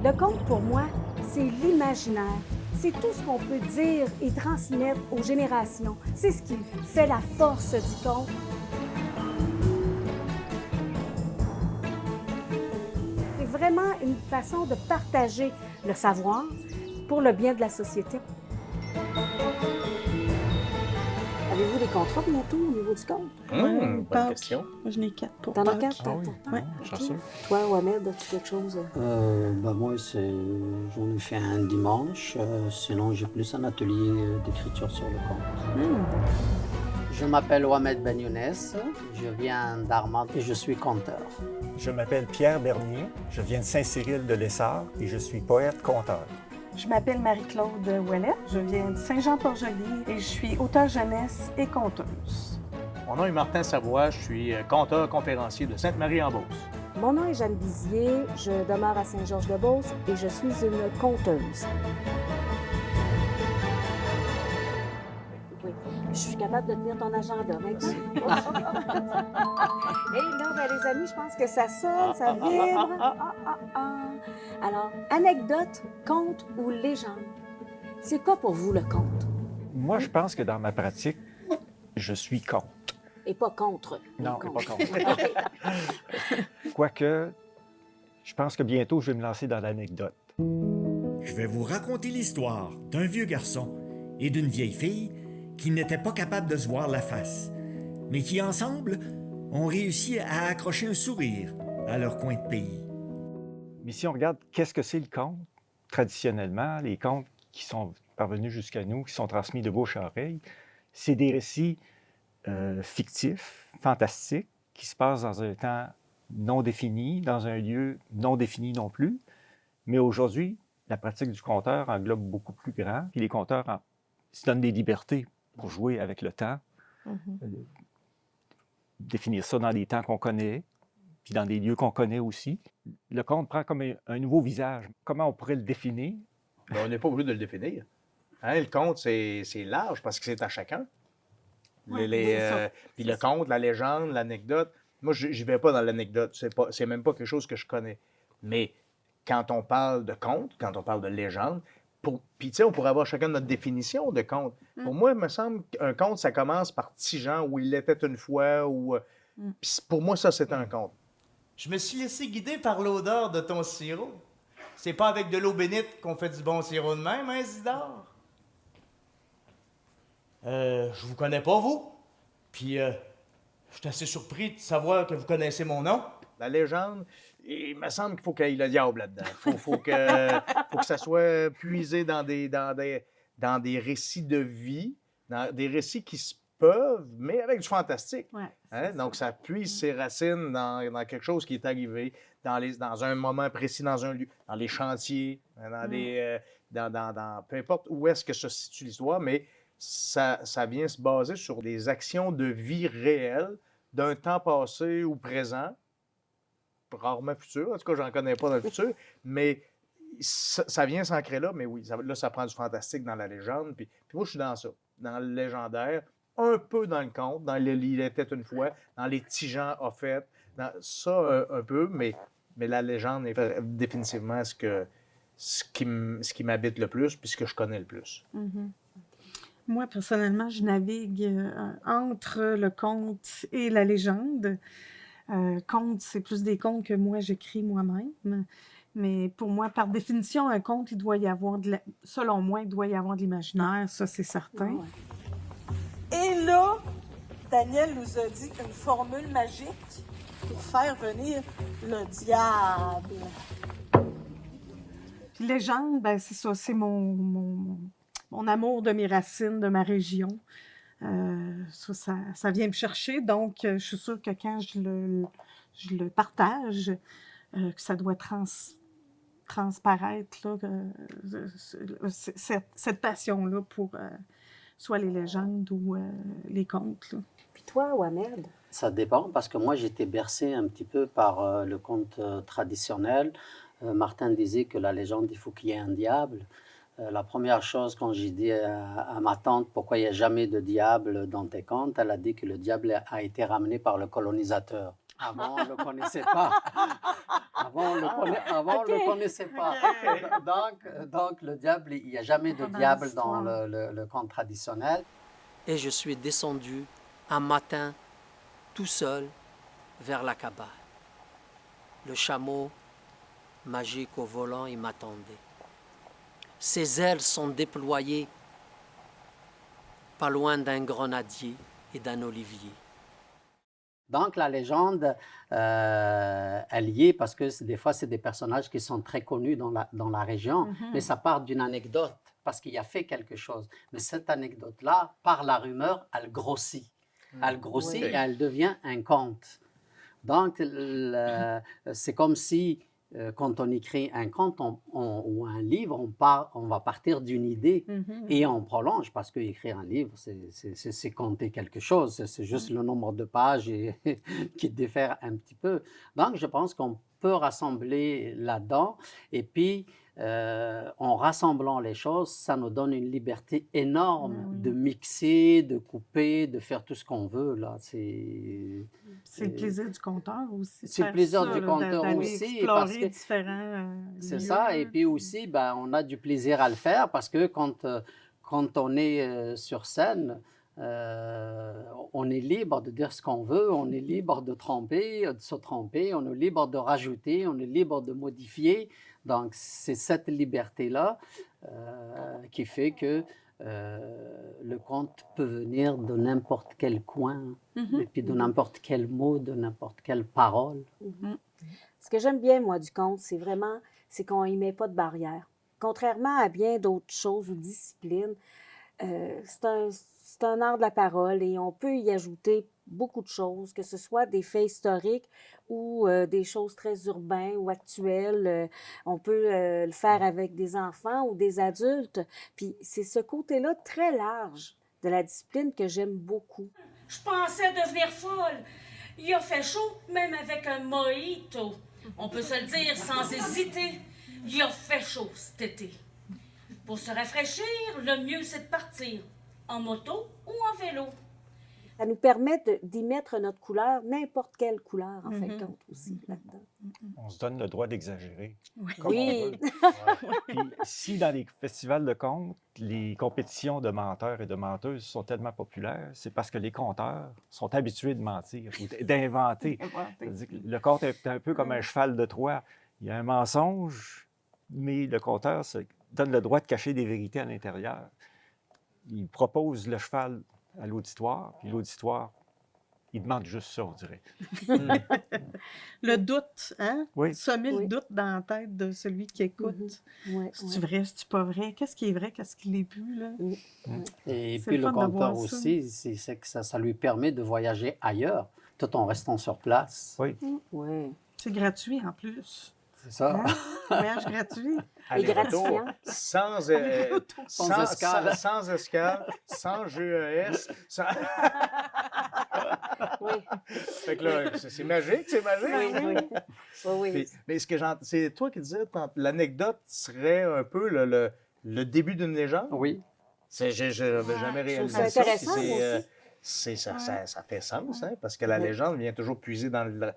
Le conte, pour moi, c'est l'imaginaire. C'est tout ce qu'on peut dire et transmettre aux générations. C'est ce qui fait la force du conte. C'est vraiment une façon de partager le savoir pour le bien de la société. Avez-vous des contrats bientôt au niveau du compte? Bonne question. Moi, je n'ai 4 pour T'en as Pâques. 4? Ah oui, Ouais. chanceux. Toi, Wamed, as-tu quelque chose? Moi, j'en ai fait un dimanche. Sinon, j'ai plus un atelier d'écriture sur le compte. Je m'appelle Wamed Ben Younes. Je viens d'Armand et je suis conteur. Je m'appelle Pierre Bernier, je viens de Saint-Cyril de l'Essard et je suis poète-conteur. Je m'appelle Marie-Claude Ouellet, je viens de Saint-Jean-Port-Joli et je suis auteure jeunesse et conteuse. Mon nom est Martin Savoie, je suis conteur-conférencier de Sainte-Marie-en-Beauce. Mon nom est Jeanne Bizier, je demeure à Saint-Georges-de-Beauce et je suis une conteuse. Oui, je suis capable de tenir ton agenda maintenant. Et là, ben, les amis, je pense que ça sonne, ça vibre. Alors, anecdote, conte ou légende? C'est quoi pour vous le conte? Moi, je pense que dans ma pratique, je suis contre. Et pas contre. Non, mais pas contre. Quoique, je pense que bientôt, je vais me lancer dans l'anecdote. Je vais vous raconter l'histoire d'un vieux garçon et d'une vieille fille qui n'étaient pas capables de se voir la face, mais qui, ensemble, ont réussi à accrocher un sourire à leur coin de pays. Mais si on regarde qu'est-ce que c'est le conte, traditionnellement, les contes qui sont parvenus jusqu'à nous, qui sont transmis de bouche à oreille, c'est des récits fictifs, fantastiques, qui se passent dans un temps non défini, dans un lieu non défini non plus. Mais aujourd'hui, la pratique du conteur englobe beaucoup plus grand. Puis les conteurs se donnent des libertés pour jouer avec le temps, définir ça dans des temps qu'on connaît, puis dans des lieux qu'on connaît aussi. Le conte prend comme un nouveau visage. Comment on pourrait le définir? Mais on n'est pas obligé de le définir. Hein, le conte, c'est large parce que c'est à chacun. Ouais, c'est ça. Puis le conte, la légende, l'anecdote, moi, je n'y vais pas dans l'anecdote. C'est même pas quelque chose que je connais. Mais quand on parle de conte, quand on parle de légende, puis tu sais, on pourrait avoir chacun notre définition de conte. Pour moi, il me semble qu'un conte, ça commence par Tijan, où il était une fois, ou... Puis pour moi, ça, c'est un conte. Je me suis laissé guider par l'odeur de ton sirop. C'est pas avec de l'eau bénite qu'on fait du bon sirop de même, hein, Isidore? Je vous connais pas, vous. Puis, je suis assez surpris de savoir que vous connaissez mon nom. La légende, il me semble qu'il faut qu'il y ait le diable là-dedans. Faut que ça soit puisé dans des récits de vie, dans des récits qui se peuvent, mais avec du fantastique. Ouais, Hein? Donc, ça puise ses racines dans quelque chose qui est arrivé, dans un moment précis, dans un lieu, dans les chantiers, dans peu importe où est-ce que se situe l'histoire, mais ça vient se baser sur des actions de vie réelles d'un temps passé ou présent, rarement futur, en tout cas, j'en connais pas dans le futur, mais ça vient s'ancrer là, mais oui, ça prend du fantastique dans la légende, puis moi, je suis dans ça, dans le légendaire, un peu dans le conte, dans le Il était une fois, dans les Tijan a fait, dans ça un peu, mais la légende est définitivement ce qui m'habite le plus, puis ce que je connais le plus. Moi, personnellement, je navigue entre le conte et la légende. Conte, c'est plus des contes que moi, j'écris moi-même. Mais pour moi, par définition, un conte, il doit y avoir, selon moi, il doit y avoir de l'imaginaire, ça, c'est certain. Ouais. Et là, Daniel nous a dit une formule magique pour faire venir le diable. Puis légende, ben, c'est ça, c'est mon amour de mes racines, de ma région. Ça vient me chercher, donc je suis sûre que quand je le partage, que ça doit transparaître là, cette passion-là pour soit les légendes ou les contes. Là. Puis toi, Wamed? Ça dépend parce que moi, j'étais bercé un petit peu par le conte traditionnel. Martin disait que la légende, il faut qu'il y ait un diable. La première chose, quand j'ai dit à ma tante pourquoi il n'y a jamais de diable dans tes contes, elle a dit que le diable a été ramené par le colonisateur. Avant, on ne le connaissait pas. Avant, on ne le connaissait pas. Donc, le diable, il n'y a jamais de Dans diable dans l'histoire. le conte traditionnel. Et je suis descendu un matin, tout seul, vers la cabane. Le chameau magique au volant, il m'attendait. Ses ailes sont déployées pas loin d'un grenadier et d'un olivier. Donc la légende, elle y est parce que des fois, c'est des personnages qui sont très connus dans la région, mais ça part d'une anecdote parce qu'il a fait quelque chose. Mais cette anecdote-là, par la rumeur, elle grossit. Elle grossit et elle devient un conte. Donc, c'est comme si, quand on écrit un conte ou un livre, on va partir d'une idée et on prolonge, parce qu'écrire un livre, c'est compter quelque chose, c'est juste le nombre de pages qui diffère un petit peu. Donc, je pense qu'on peut rassembler là-dedans, et puis, en rassemblant les choses, ça nous donne une liberté énorme de mixer, de couper, de faire tout ce qu'on veut, là. C'est le plaisir du conteur aussi. C'est le plaisir du conteur d'aller aussi, explorer parce que différents c'est lieux. ça, et puis aussi, ben, on a du plaisir à le faire parce que quand on est sur scène, on est libre de dire ce qu'on veut, on est libre de se tromper, on est libre de rajouter, on est libre de modifier. Donc, c'est cette liberté-là qui fait que le conte peut venir de n'importe quel coin, et puis de n'importe quel mot, de n'importe quelle parole. Ce que j'aime bien, moi, du conte, c'est qu'on n'y met pas de barrière. Contrairement à bien d'autres choses ou disciplines, c'est un art de la parole et on peut y ajouter beaucoup de choses, que ce soit des faits historiques ou des choses très urbaines ou actuelles. On peut le faire avec des enfants ou des adultes. Puis c'est ce côté-là très large de la discipline que j'aime beaucoup. Je pensais devenir folle. Il a fait chaud, même avec un mojito. On peut se le dire sans hésiter. Il a fait chaud cet été. Pour se rafraîchir, le mieux c'est de partir en moto ou en vélo. Ça nous permet d'y mettre notre couleur, n'importe quelle couleur, en fin de compte, aussi, là-dedans. On se donne le droit d'exagérer. Comme Oui. on veut. Puis, si dans les festivals de contes, les compétitions de menteurs et de menteuses sont tellement populaires, c'est parce que les conteurs sont habitués de mentir ou d'inventer. C'est-à-dire que le conte est un peu comme un cheval de Troie. Il y a un mensonge, mais le conteur se donne le droit de cacher des vérités à l'intérieur. Il propose le cheval à l'auditoire, puis l'auditoire, il demande juste ça, on dirait. Le doute, hein? Oui. Semer le doute dans la tête de celui qui écoute. C'est-tu vrai, c'est-tu pas vrai? Qu'est-ce qui est vrai, qu'est-ce qui l'est plus, là? Et C'est puis le le fun de voir conteur ça. aussi, c'est que ça lui permet de voyager ailleurs, tout en restant sur place. Oui. Oui. C'est gratuit, en plus. C'est ça. Hein? Voyage gratuit. Et gratifiant. Sans escale. sans escale, sans GES. Oui. Fait que là, c'est magique, c'est magique. Oui, oui. Oui, oui. Mais c'est toi qui disais, l'anecdote serait un peu le début d'une légende. Oui. Je n'avais jamais je trouve réalisé ça ça. intéressant, puis moi ça fait sens, hein, parce que la légende vient toujours puiser dans le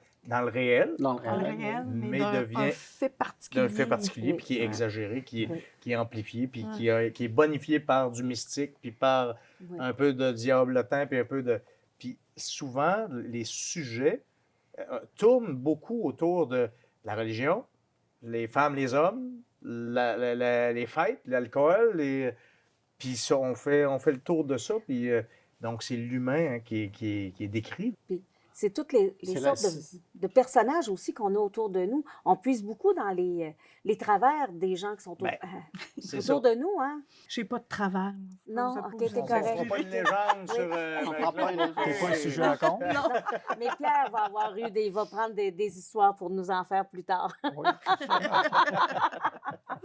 réel, Donc, Dans le réel, mais mais d'un devient un fait particulier. d'un fait particulier, Oui. puis qui est exagéré, qui est amplifié, puis Ouais. qui est bonifié par du mystique, puis par Oui. un peu de diablotin, puis un peu de... Puis souvent, les sujets tournent beaucoup autour de la religion, les femmes, les hommes, les fêtes, l'alcool, puis ça, on fait le tour de ça, puis donc c'est l'humain, hein, qui est décrit. C'est toutes les C'est sortes de personnages aussi qu'on a autour de nous. On puise beaucoup dans les travers des gens qui sont C'est autour de nous, hein? J'ai pas de travers. Non, Vous êtes ok, pas t'es obligé. On ne correct. fera pas une légende sur... on fera pas une- C'est pas un sujet à compte. Mais Pierre va prendre des histoires pour nous en faire plus tard.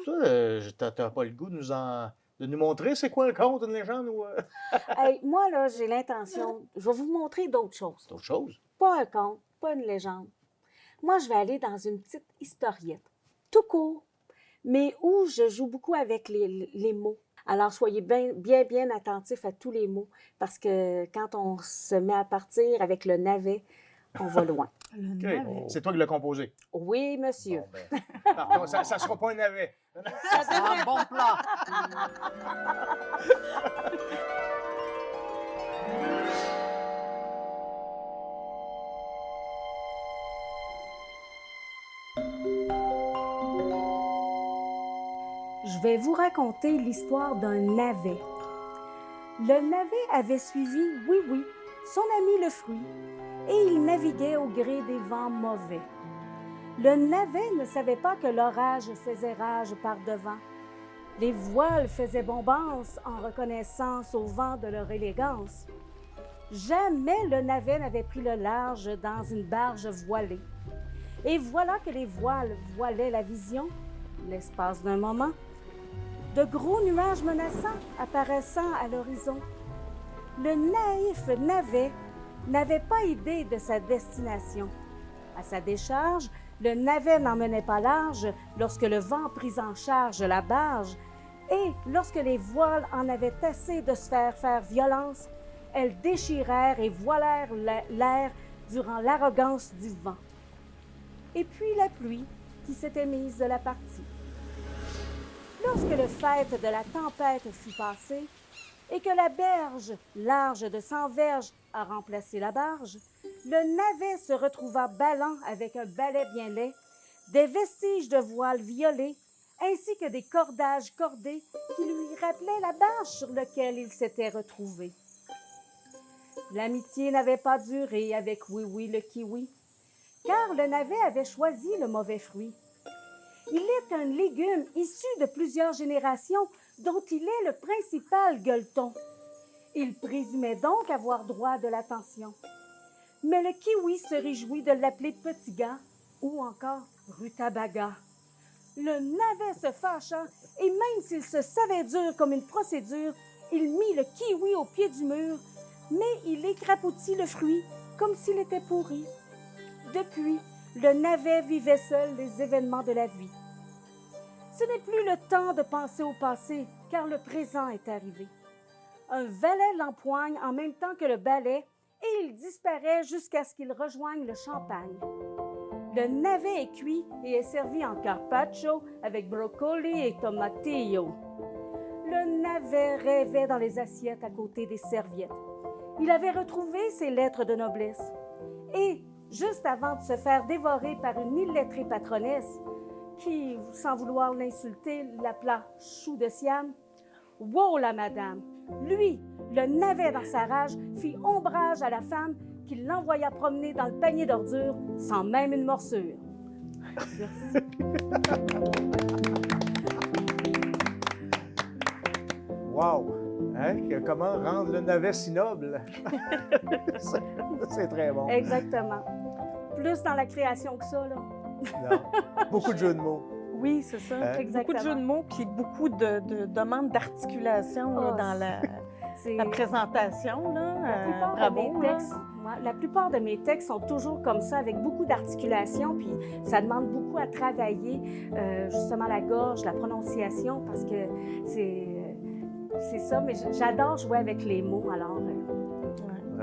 Toi, t'as pas le goût de nous montrer c'est quoi un conte, une légende ou Hey, moi, là, j'ai l'intention, je vais vous montrer d'autres choses. d'autres choses? Pas un conte, pas une légende. Moi, je vais aller dans une petite historiette, tout court, mais où je joue beaucoup avec les mots. Alors, soyez bien attentifs à tous les mots, parce que quand on se met à partir avec le navet, on va loin. Le OK. navet. C'est toi qui l'as composé. Oui, monsieur. Bon, ben, par contre, ça ne sera pas un navet. C'est un bon plat. Je vais vous raconter l'histoire d'un navet. Le navet avait suivi, oui, son ami le fruit, et il naviguait au gré des vents mauvais. Le navet ne savait pas que l'orage faisait rage par-devant. Les voiles faisaient bombance en reconnaissance au vent de leur élégance. Jamais le navet n'avait pris le large dans une barge voilée. Et voilà que les voiles voilaient la vision, l'espace d'un moment, de gros nuages menaçants apparaissant à l'horizon. Le naïf navet n'avait pas idée de sa destination. À sa décharge, le navet n'en menait pas large lorsque le vent prit en charge la barge, et lorsque les voiles en avaient assez de se faire violence, elles déchirèrent et voilèrent l'air durant l'arrogance du vent. Et puis la pluie qui s'était mise de la partie. Lorsque le fait de la tempête fut passé, et que la berge, large de 100 verges, a remplacé la barge, le navet se retrouva ballant avec un balai bien laid, des vestiges de voiles violées, ainsi que des cordages cordés qui lui rappelaient la barge sur laquelle il s'était retrouvé. L'amitié n'avait pas duré avec Oui le kiwi, car le navet avait choisi le mauvais fruit. Il est un légume issu de plusieurs générations dont il est le principal gueuleton. Il présumait donc avoir droit de l'attention. Mais le kiwi se réjouit de l'appeler petit gars ou encore rutabaga. Le navet se fâcha et même s'il se savait dur comme une procédure, il mit le kiwi au pied du mur, mais il écrapoutit le fruit comme s'il était pourri. Depuis, le navet vivait seul les événements de la vie. Ce n'est plus le temps de penser au passé, car le présent est arrivé. Un valet l'empoigne en même temps que le balai, et il disparaît jusqu'à ce qu'il rejoigne le champagne. Le navet est cuit et est servi en carpaccio avec brocoli et tomatillo. Le navet rêvait dans les assiettes à côté des serviettes. Il avait retrouvé ses lettres de noblesse. Et, juste avant de se faire dévorer par une illettrée patronnesse, qui, sans vouloir l'insulter, l'appela chou de Siam, « Wow, la madame! » Lui, le navet dans sa rage, fit ombrage à la femme qui l'envoya promener dans le panier d'ordures sans même une morsure. Merci. Wow! Hein? Comment rendre le navet si noble? C'est très bon. Exactement. Plus dans la création que ça, là. Non. Beaucoup de jeux de mots. Oui, c'est ça. Hein? Beaucoup de jeux de mots, puis beaucoup de demandes d'articulation là, dans la présentation. Là. La plupart de mes textes sont toujours comme ça, avec beaucoup d'articulation, puis ça demande beaucoup à travailler, justement la gorge, la prononciation, parce que c'est ça, mais j'adore jouer avec les mots, alors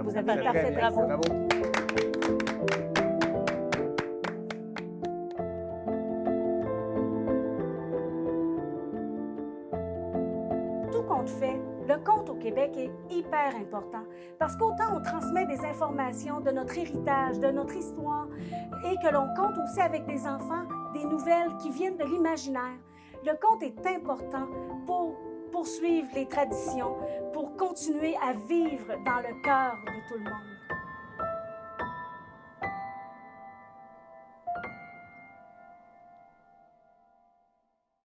vous avez parfait bravo. Tout compte fait, le conte au Québec est hyper important parce qu'autant on transmet des informations de notre héritage, de notre histoire, et que l'on compte aussi avec des enfants des nouvelles qui viennent de l'imaginaire. Le conte est important pour poursuivre les traditions, pour continuer à vivre dans le cœur de tout le monde.